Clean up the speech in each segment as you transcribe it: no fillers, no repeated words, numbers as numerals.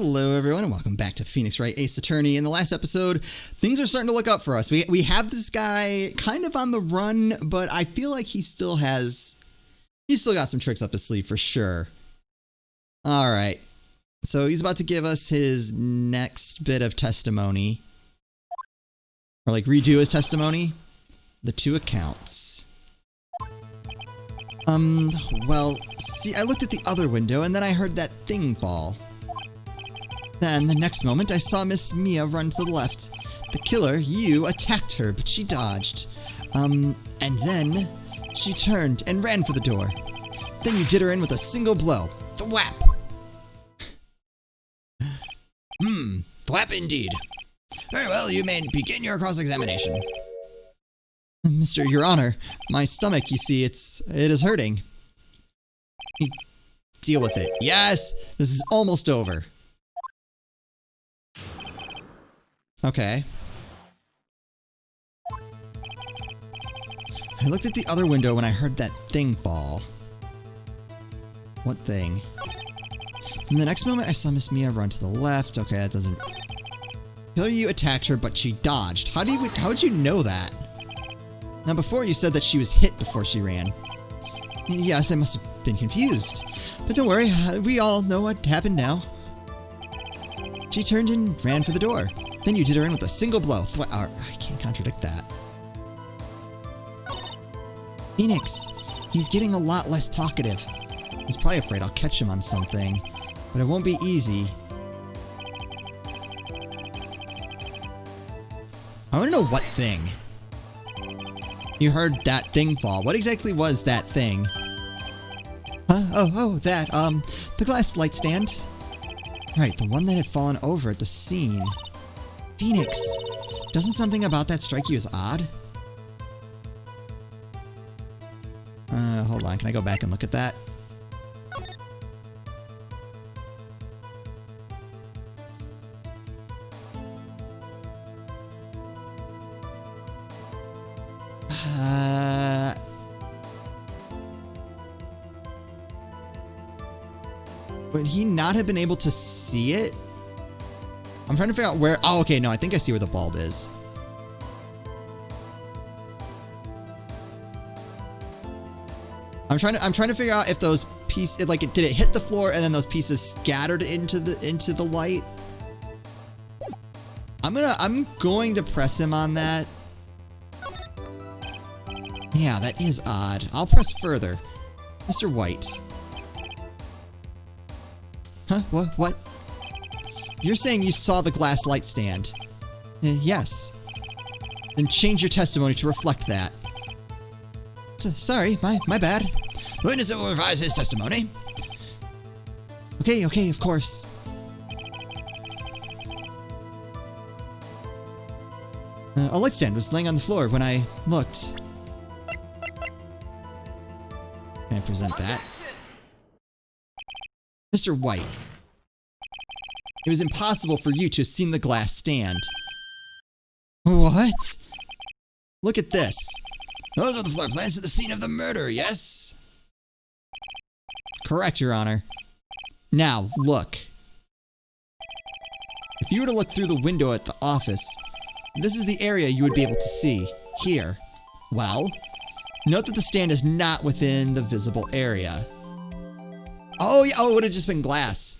Hello everyone and welcome back to Phoenix Wright Ace Attorney. In the last episode, things are starting to look up for us. We have this guy kind of on the run, but I feel like he's still got some tricks up his sleeve for sure. Alright, so he's about to give us his next bit of testimony. Or like redo his testimony. The two accounts. Well, see, I looked at the other window and then I heard that thing fall. Then, the next moment, I saw Miss Mia run to the left. The killer, you, attacked her, but she dodged. And then, she turned and ran for the door. Then you did her in with a single blow. Thwap! Thwap indeed. Very well, you may begin your cross-examination. Mr. Your Honor, my stomach, you see, it is hurting. Deal with it. Yes! This is almost over. Okay. I looked at the other window when I heard that thing fall. What thing? In the next moment, I saw Miss Mia run to the left. Okay, that doesn't... Killer, you attacked her, but she dodged. How would you know that? Now, before you said that she was hit before she ran. Yes, I must have been confused. But don't worry, we all know what happened now. She turned and ran for the door. Then you did her in with a single blow. I can't contradict that. Phoenix, he's getting a lot less talkative. He's probably afraid I'll catch him on something, but it won't be easy. I want to know what thing. You heard that thing fall. What exactly was that thing? The glass light stand. Right, the one that had fallen over at the scene. Phoenix, doesn't something about that strike you as odd? Hold on, can I go back and look at that? Would he not have been able to see it? I'm trying to figure out where... Oh, okay, no, I think I see where the bulb is. I'm trying to figure out if those pieces... Like, did it hit the floor and then those pieces scattered into the light? I'm going to press him on that. Yeah, that is odd. I'll press further. Mr. White. Huh? What? You're saying you saw the glass light stand? Yes. Then change your testimony to reflect that. Sorry, my bad. The witness will revise his testimony. Okay, of course. A light stand was laying on the floor when I looked. Can I present that? Mr. White. It was impossible for you to have seen the glass stand. What? Look at this. Those are the floor plans at the scene of the murder, yes? Correct, Your Honor. Now, look. If you were to look through the window at the office, this is the area you would be able to see. Here. Well, note that the stand is not within the visible area. Oh, yeah, it would have just been glass.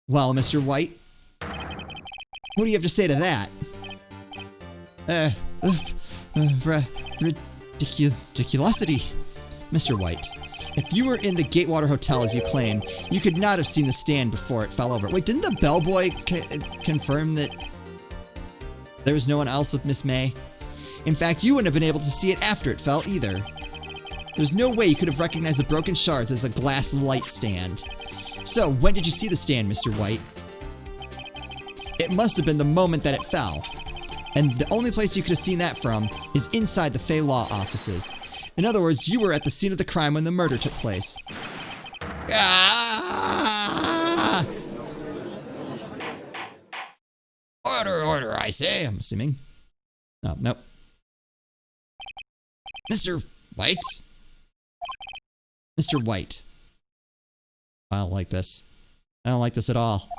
Well, Mr. White, what do you have to say to that? Ridiculosity. Mr. White, if you were in the Gatewater Hotel as you claim, you could not have seen the stand before it fell over. Wait, didn't the bellboy confirm that there was no one else with Miss May? In fact, you wouldn't have been able to see it after it fell either. There's no way you could have recognized the broken shards as a glass light stand. So, when did you see the stand, Mr. White? It must have been the moment that it fell. And the only place you could have seen that from is inside the Fey Law offices. In other words, you were at the scene of the crime when the murder took place. Ah! Order, I say, I'm assuming. Oh, nope. Mr. White? Mr. White. I don't like this. I don't like this at all.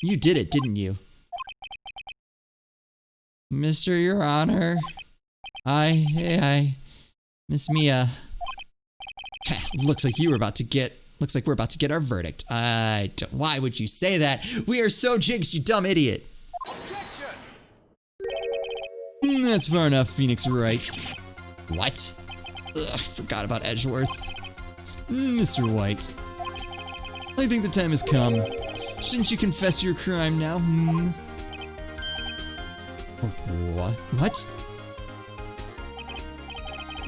You did it, didn't you? Mr. Your Honor. Miss Mia. Looks like we're about to get our verdict. Why would you say that? We are so jinxed, you dumb idiot. That's far enough, Phoenix Wright. What? Ugh, I forgot about Edgeworth. Mr. White. I think the time has come. Shouldn't you confess your crime now? What?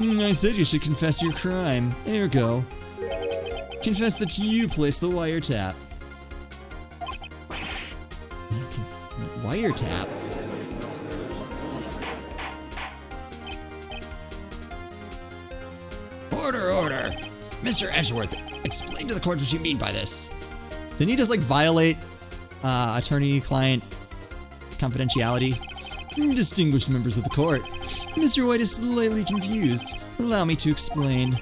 I said you should confess your crime. Ergo, confess that you placed the wiretap. Wiretap? Order! Mr. Edgeworth, explain to the court what you mean by this. Didn't he just, like, violate attorney-client confidentiality? Distinguished members of the court, Mr. White is slightly confused. Allow me to explain.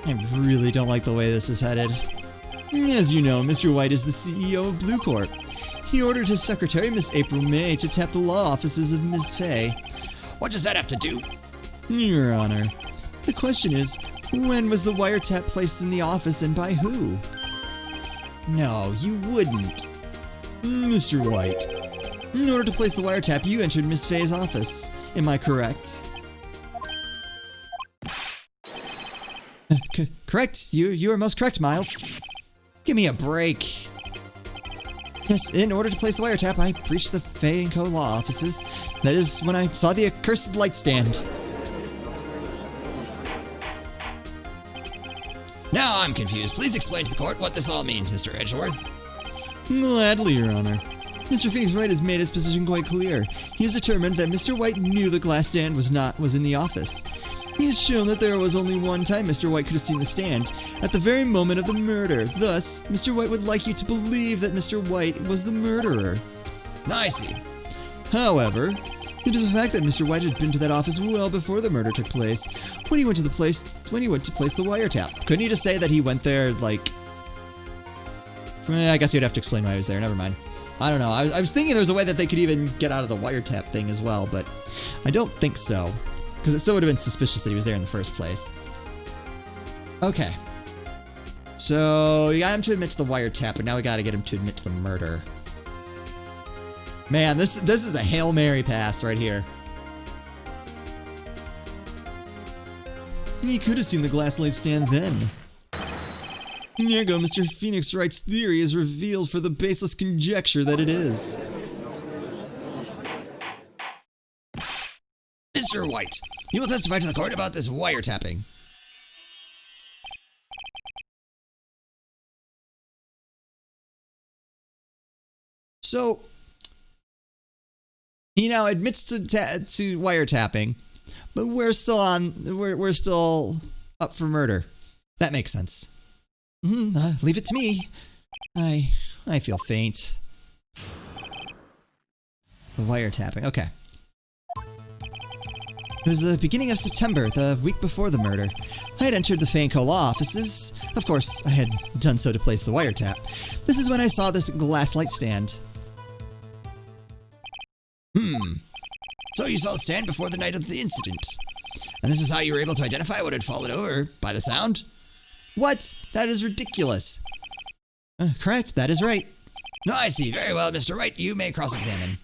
I really don't like the way this is headed. As you know, Mr. White is the CEO of Blue Corp. He ordered his secretary, Miss April May, to tap the law offices of Ms. Fay. What does that have to do? Your Honor, the question is, when was the wiretap placed in the office and by who? No, you wouldn't. Mr. White, in order to place the wiretap, you entered Miss Fay's office. Am I correct? Correct. You are most correct, Miles. Give me a break. Yes, in order to place the wiretap, I breached the Fay & Co. law offices. That is when I saw the accursed light stand. Now I'm confused. Please explain to the court what this all means, Mr. Edgeworth. Gladly, Your Honor. Mr. Phoenix Wright has made his position quite clear. He has determined that Mr. White knew the glass stand was in the office. He has shown that there was only one time Mr. White could have seen the stand, at the very moment of the murder. Thus, Mr. White would like you to believe that Mr. White was the murderer. I see. However, it is a fact that Mr. White had been to that office well before the murder took place, when he went to place the wiretap. Couldn't he just say that he went there, like... I guess you'd have to explain why he was there, never mind. I don't know, I was thinking there was a way that they could even get out of the wiretap thing as well, but I don't think so. Because it still would have been suspicious that he was there in the first place. Okay. So, you got him to admit to the wiretap, but now we gotta get him to admit to the murder. Man, this is a Hail Mary pass right here. He could have seen the glass light stand then. Here you go, Mr. Phoenix Wright's theory is revealed for the baseless conjecture that it is. Mr. White, you will testify to the court about this wiretapping. So, he now admits to wiretapping, but we're still up for murder. That makes sense. Leave it to me. I feel faint. The wiretapping. Okay. It was the beginning of September, the week before the murder. I had entered the Fay & Co. law offices. Of course, I had done so to place the wiretap. This is when I saw this glass light stand. So you saw the stand before the night of the incident. And this is how you were able to identify what had fallen over, by the sound? What? That is ridiculous. Correct, that is right. No, I see. Very well, Mr. Wright, you may cross-examine.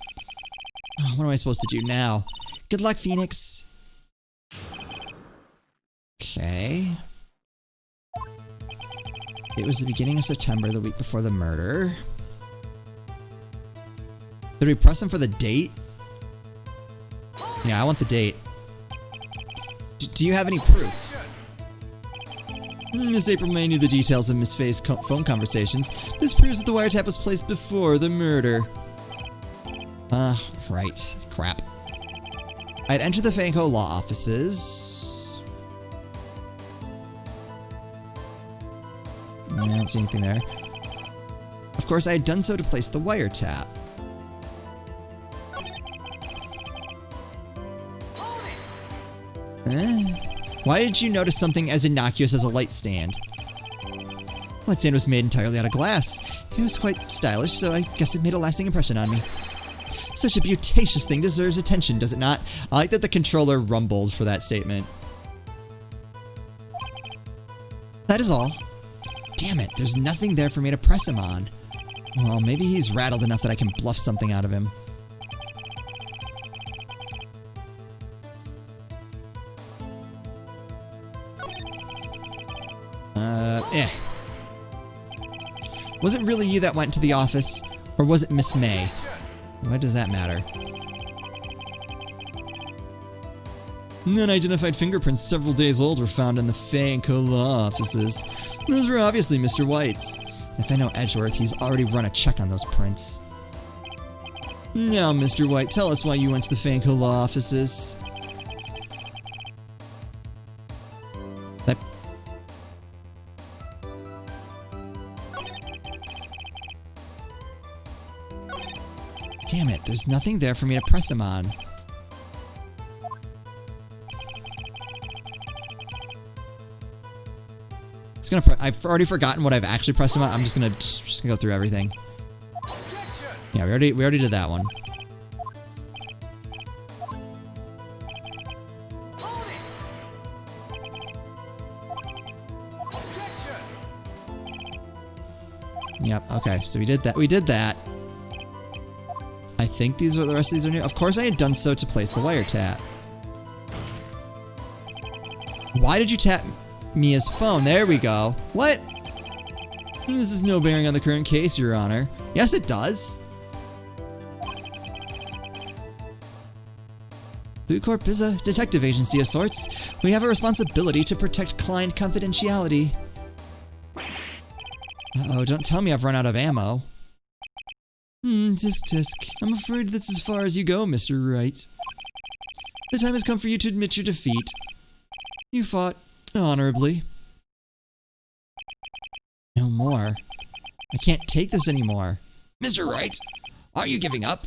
What am I supposed to do now? Good luck, Phoenix. Okay. It was the beginning of September, the week before the murder. Did we press him for the date? Yeah, I want the date. Do you have any proof? Miss April May knew the details of Miss Fay's phone conversations. This proves that the wiretap was placed before the murder. Right. Crap. I'd entered the Fay & Co. law offices. I don't see anything there. Of course, I had done so to place the wiretap. Why did you notice something as innocuous as a light stand? That stand was made entirely out of glass. It was quite stylish, so I guess it made a lasting impression on me. Such a beauticious thing deserves attention, does it not? I like that the controller rumbled for that statement. That is all. Damn it, there's nothing there for me to press him on. Well, maybe he's rattled enough that I can bluff something out of him. Was it really you that went to the office? Or was it Miss May? Why does that matter? Unidentified fingerprints several days old were found in the Fay and Co. law offices. Those were obviously Mr. White's. If I know Edgeworth, he's already run a check on those prints. Now, Mr. White, tell us why you went to the Fay and Co. law offices. Damn it, there's nothing there for me to press him on. It's gonna. I've already forgotten what I've actually pressed him on. I'm just gonna go through everything. Yeah, we already did that one. Yep. Okay. So we did that. We did that. I think the rest of these are new. Of course I had done so to place the wiretap. Why did you tap Mia's phone? There we go. What? This is no bearing on the current case, Your Honor. Yes, it does. Food Corp is a detective agency of sorts. We have a responsibility to protect client confidentiality. Uh-oh, don't tell me I've run out of ammo. Tisk. I'm afraid that's as far as you go, Mr. Wright. The time has come for you to admit your defeat. You fought honorably. No more. I can't take this anymore. Mr. Wright, are you giving up?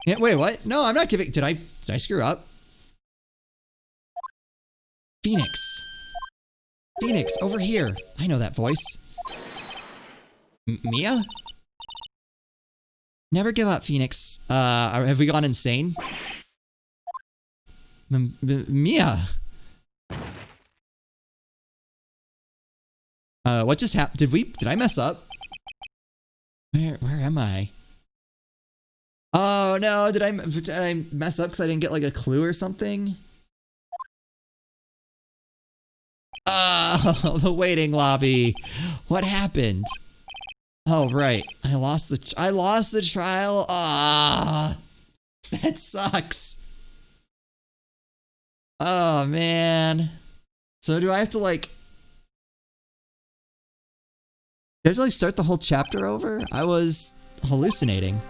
Yeah, wait, what? No, I'm not giving. Did I screw up? Phoenix. Phoenix, over here. I know that voice. Mia? Never give up, Phoenix. Have we gone insane? Mia! What just happened? Did I mess up? Where am I? Oh no, did I mess up because I didn't get like a clue or something? Oh, the waiting lobby. What happened? Oh, right. I lost the trial. Ah, that sucks. Oh, man. So do I have to like start the whole chapter over? I was hallucinating.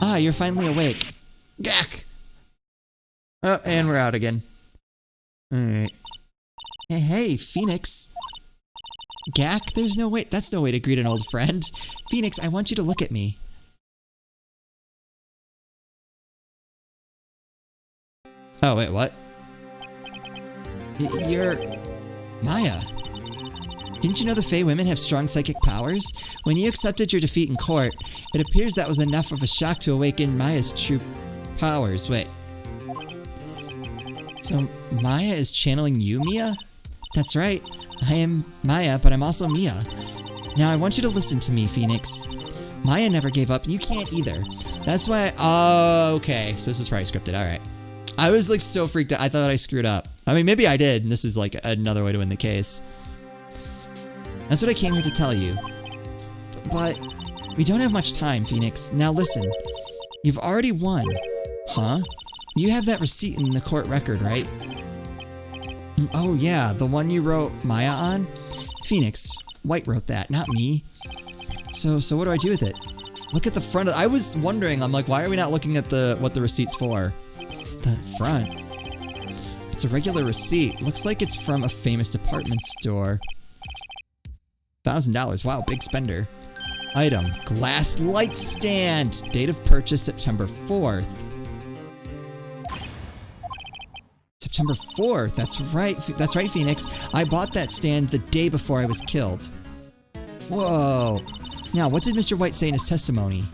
Ah, you're finally awake. Gak! Oh, and we're out again. Alright. Hey, Phoenix. Gak, that's no way to greet an old friend. Phoenix, I want you to look at me. Oh, wait, what? You're Maya. Didn't you know the Fey women have strong psychic powers? When you accepted your defeat in court, it appears that was enough of a shock to awaken Maya's true powers. Wait. So, Maya is channeling you, Mia? That's right. I am Maya, but I'm also Mia. Now, I want you to listen to me, Phoenix. Maya never gave up, and you can't either. That's why oh, okay. So this is probably scripted. Alright. I was, like, so freaked out. I thought I screwed up. I mean, maybe I did, and this is, like, another way to win the case. That's what I came here to tell you. But we don't have much time, Phoenix. Now listen. You've already won. Huh? You have that receipt in the court record, right? Oh yeah, the one you wrote Maya on? Phoenix, White wrote that, not me. So what do I do with it? Look at the front of I was wondering, I'm like, why are we not looking at what the receipt's for? The front. It's a regular receipt. Looks like it's from a famous department store. $1,000. Wow, big spender. Item, glass light stand. Date of purchase, September 4th. September 4th. That's right, Phoenix. I bought that stand the day before I was killed. Whoa. Now, what did Mr. White say in his testimony?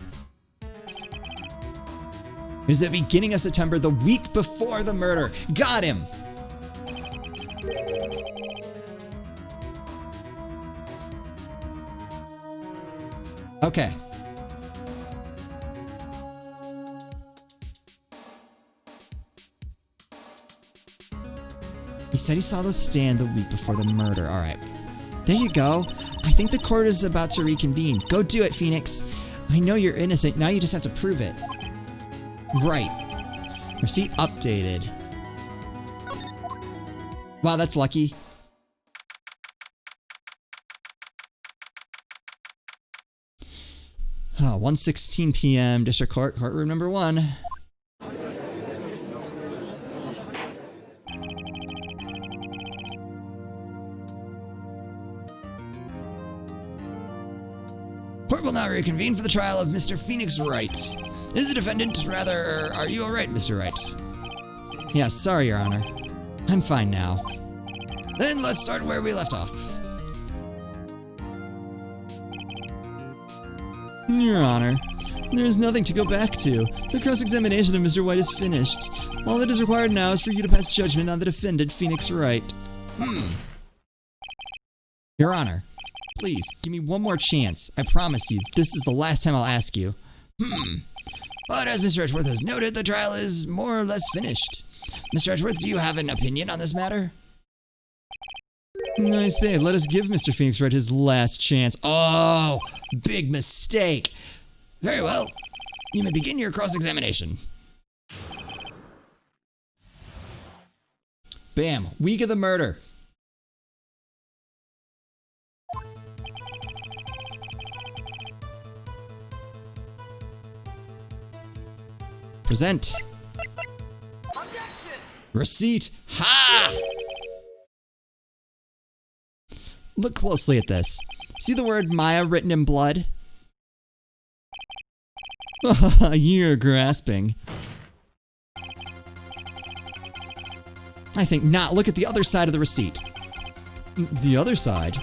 It was the beginning of September, the week before the murder. Got him! Okay. He said he saw the stand the week before the murder. All right. There you go. I think the court is about to reconvene. Go do it, Phoenix. I know you're innocent. Now you just have to prove it. Right. Receipt updated. Wow, that's lucky. Oh, 1:16 p.m. District Court, courtroom number 1. Court will now reconvene for the trial of Mr. Phoenix Wright. Is the defendant, rather, are you alright, Mr. Wright? Yeah, sorry, Your Honor. I'm fine now. Then let's start where we left off. Your Honor, there is nothing to go back to. The cross-examination of Mr. White is finished. All that is required now is for you to pass judgment on the defendant, Phoenix Wright. Your Honor, please, give me one more chance. I promise you, this is the last time I'll ask you. But as Mr. Edgeworth has noted, the trial is more or less finished. Mr. Edgeworth, do you have an opinion on this matter? I say, let us give Mr. Phoenix Wright his last chance. Oh, big mistake. Very well. You may begin your cross-examination. Bam, week of the murder. Present. Objection! Receipt. Ha! Look closely at this. See the word Maya written in blood? You're grasping. I think not. Look at the other side of the receipt. The other side?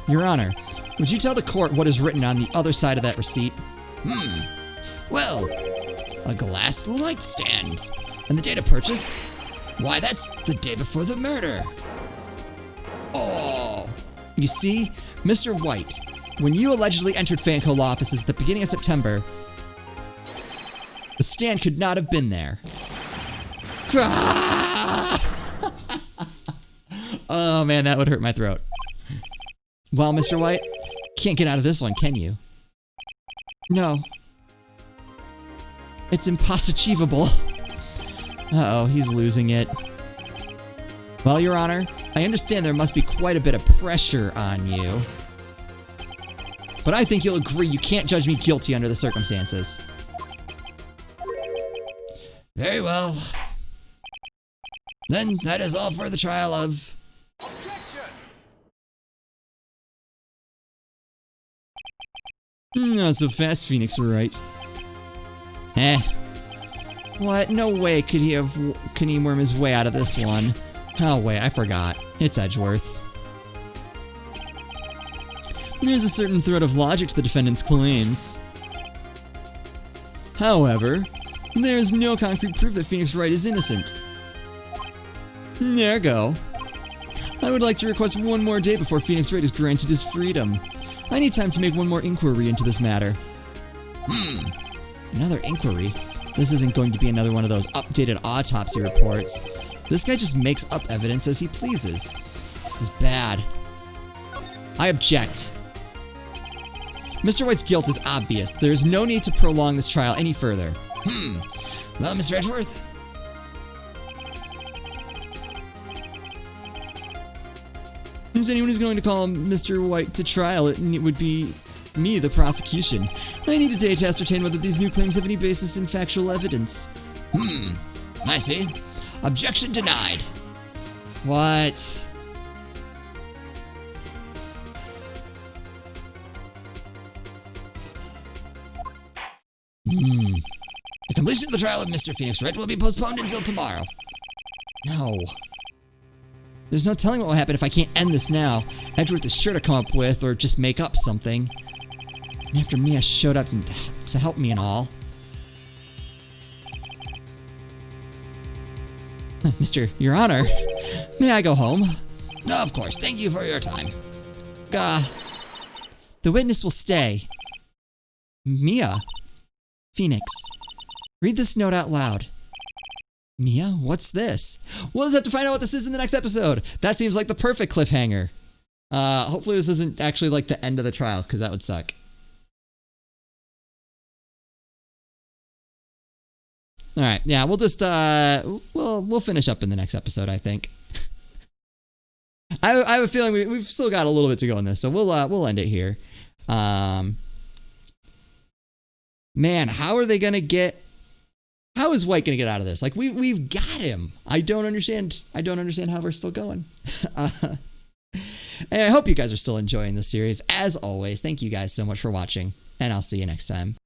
Your Honor, would you tell the court what is written on the other side of that receipt? Well, a glass light stand. And the date of purchase? Why, that's the day before the murder. Oh. You see, Mr. White, when you allegedly entered Fanco law offices at the beginning of September, the stand could not have been there. Oh man, that would hurt my throat. Well, Mr. White, can't get out of this one, can you? No. It's impossible. Uh-oh, he's losing it. Well, Your Honor, I understand there must be quite a bit of pressure on you. But I think you'll agree you can't judge me guilty under the circumstances. Very well. Then that is all for the trial of... Objection! Not so fast, Phoenix Wright. What? No way could he worm his way out of this one. Oh wait, I forgot. It's Edgeworth. There's a certain thread of logic to the defendant's claims. However, there's no concrete proof that Phoenix Wright is innocent. Ergo, I would like to request one more day before Phoenix Wright is granted his freedom. I need time to make one more inquiry into this matter. Another inquiry? This isn't going to be another one of those updated autopsy reports. This guy just makes up evidence as he pleases. This is bad. I object. Mr. White's guilt is obvious. There is no need to prolong this trial any further. Well, Mr. Edgeworth? If anyone is going to call Mr. White to trial, it would be me, the prosecution. I need a day to ascertain whether these new claims have any basis in factual evidence. I see. Objection denied. What? The completion of the trial of Mr. Phoenix Wright will be postponed until tomorrow. No. There's no telling what will happen if I can't end this now. Edgeworth is sure to come up with or just make up something. And after Mia showed up to help me and all. Your Honor, may I go home? Of course, thank you for your time. The witness will stay. Mia? Phoenix. Read this note out loud. Mia, what's this? We'll just have to find out what this is in the next episode. That seems like the perfect cliffhanger. Hopefully this isn't actually like the end of the trial, because that would suck. All right, yeah, we'll just we'll finish up in the next episode, I think. I have a feeling we've still got a little bit to go in this, so we'll end it here. Man, how are they gonna get? How is White gonna get out of this? Like we've got him. I don't understand how we're still going. And I hope you guys are still enjoying this series. As always, thank you guys so much for watching, and I'll see you next time.